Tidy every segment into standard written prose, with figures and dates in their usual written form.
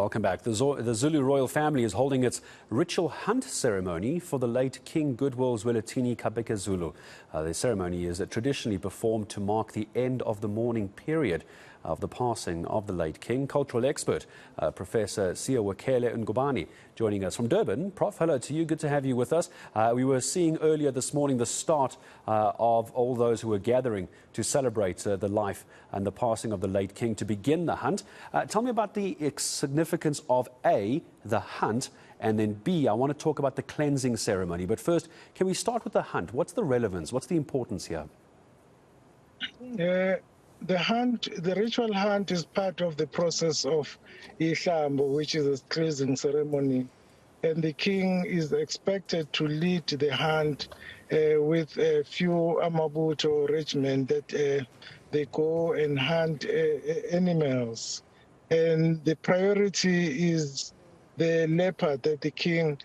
Welcome back. The Zulu royal family is holding its ritual hunt ceremony for the late King Goodwill Zwelithini Kabaka Zulu. The ceremony is traditionally performed to mark the end of the mourning period of the passing of the late king. Cultural expert Professor Siyawakele Ngubane joining us from Durban. Prof, hello to you. Good to have you with us. We were seeing earlier this morning the start of all those who were gathering to celebrate the life and the passing of the late king to begin the hunt. Tell me about the significance of A, the hunt, and then B, I want to talk about the cleansing ceremony. But first, can we start with the hunt? What's the relevance? What's the importance here? The ritual hunt is part of the process of Ihlambo, which is a cleansing ceremony. And the king is expected to lead the hunt with a few AmaZulu regiment that they go and hunt animals. And the priority is the leopard that the king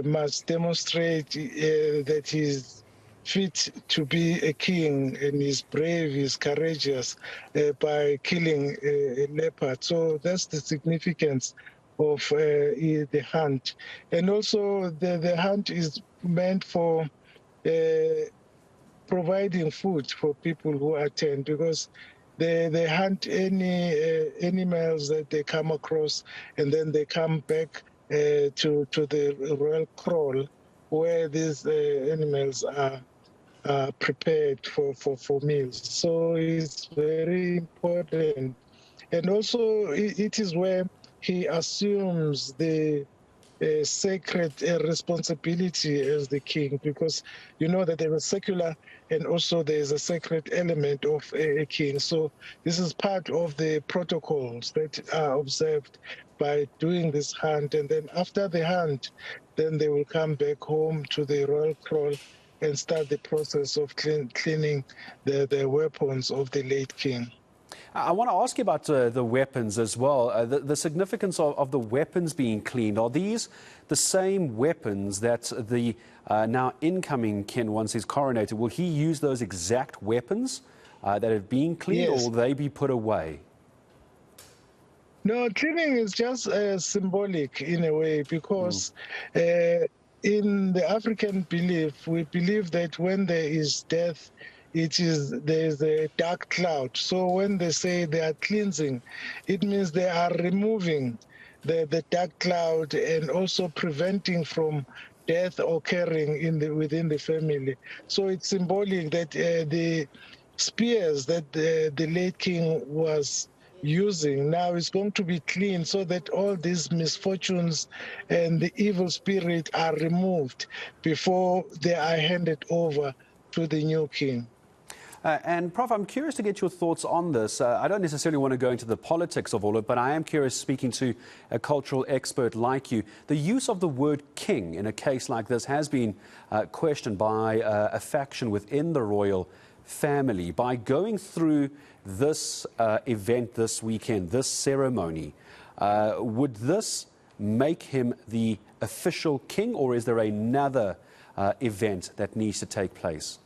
must demonstrate that he's fit to be a king and he's brave, he's courageous by killing a leopard. So that's the significance of the hunt. And also the hunt is meant for providing food for people who attend, because they hunt any animals that they come across, and then they come back to the royal kraal where these animals are prepared for meals. So it's very important. And also it is where he assumes the sacred responsibility as the king, because you know that there is secular and also there is a sacred element of a king. So this is part of the protocols that are observed by doing this hunt. And then after the hunt, then they will come back home to the royal kraal and start the process of cleaning the weapons of the late king. I want to ask you about the weapons as well. The significance of the weapons being cleaned. Are these the same weapons that the now incoming king, once he's coronated, will he use those exact weapons that have been cleaned, yes, or will they be put away? No, cleaning is just symbolic in a way, because in the African belief, we believe that when there is death, there's a dark cloud. So when they say they are cleansing, it means they are removing the dark cloud and also preventing from death occurring within the family. So it's symbolic that the spears that the late king was using now is going to be clean, so that all these misfortunes and the evil spirit are removed before they are handed over to the new king. And Prof, I'm curious to get your thoughts on this. I don't necessarily want to go into the politics of all of it, but I am curious, speaking to a cultural expert like you, the use of the word king in a case like this has been questioned by a faction within the royal family. By going through this event this weekend, this ceremony, would this make him the official king, or is there another event that needs to take place?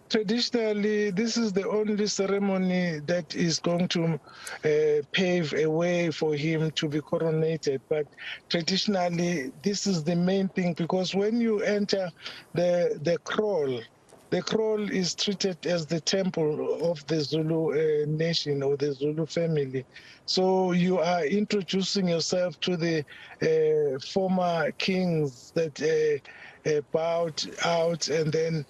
Traditionally, this is the only ceremony that is going to pave a way for him to be coronated. But traditionally, this is the main thing, because when you enter the kraal is treated as the temple of the Zulu nation or the Zulu family. So you are introducing yourself to the former kings that bowed out, and then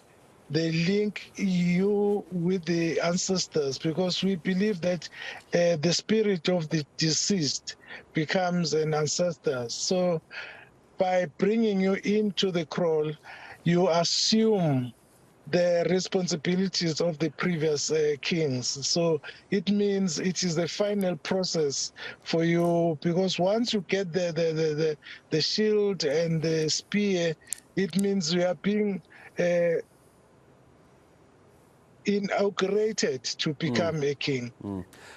they link you with the ancestors, because we believe that the spirit of the deceased becomes an ancestor. So by bringing you into the kraal, you assume the responsibilities of the previous kings. So it means it is the final process for you, because once you get the shield and the spear, it means you are being inaugurated to become a king.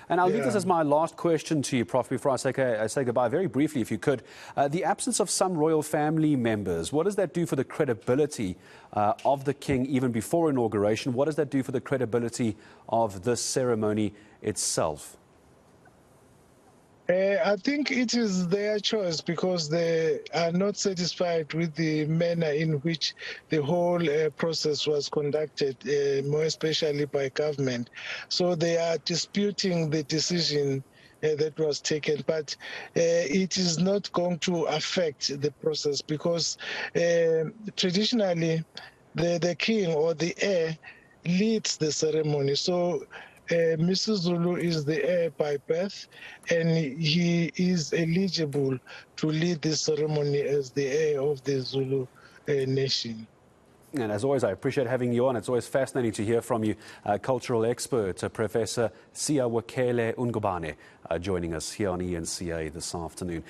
And I'll leave this as my last question to you, Prof, before I say goodbye. Very briefly, if you could. The absence of some royal family members, what does that do for the credibility of the king even before inauguration? What does that do for the credibility of this ceremony itself? I think it is their choice because they are not satisfied with the manner in which the whole process was conducted, more especially by government. So they are disputing the decision that was taken, but it is not going to affect the process because traditionally the king or the heir leads the ceremony. So Mrs. Zulu is the heir by birth, and he is eligible to lead this ceremony as the heir of the Zulu nation. And as always, I appreciate having you on. It's always fascinating to hear from you, cultural expert, Professor Siawakele Ungubane, joining us here on eNCA this afternoon.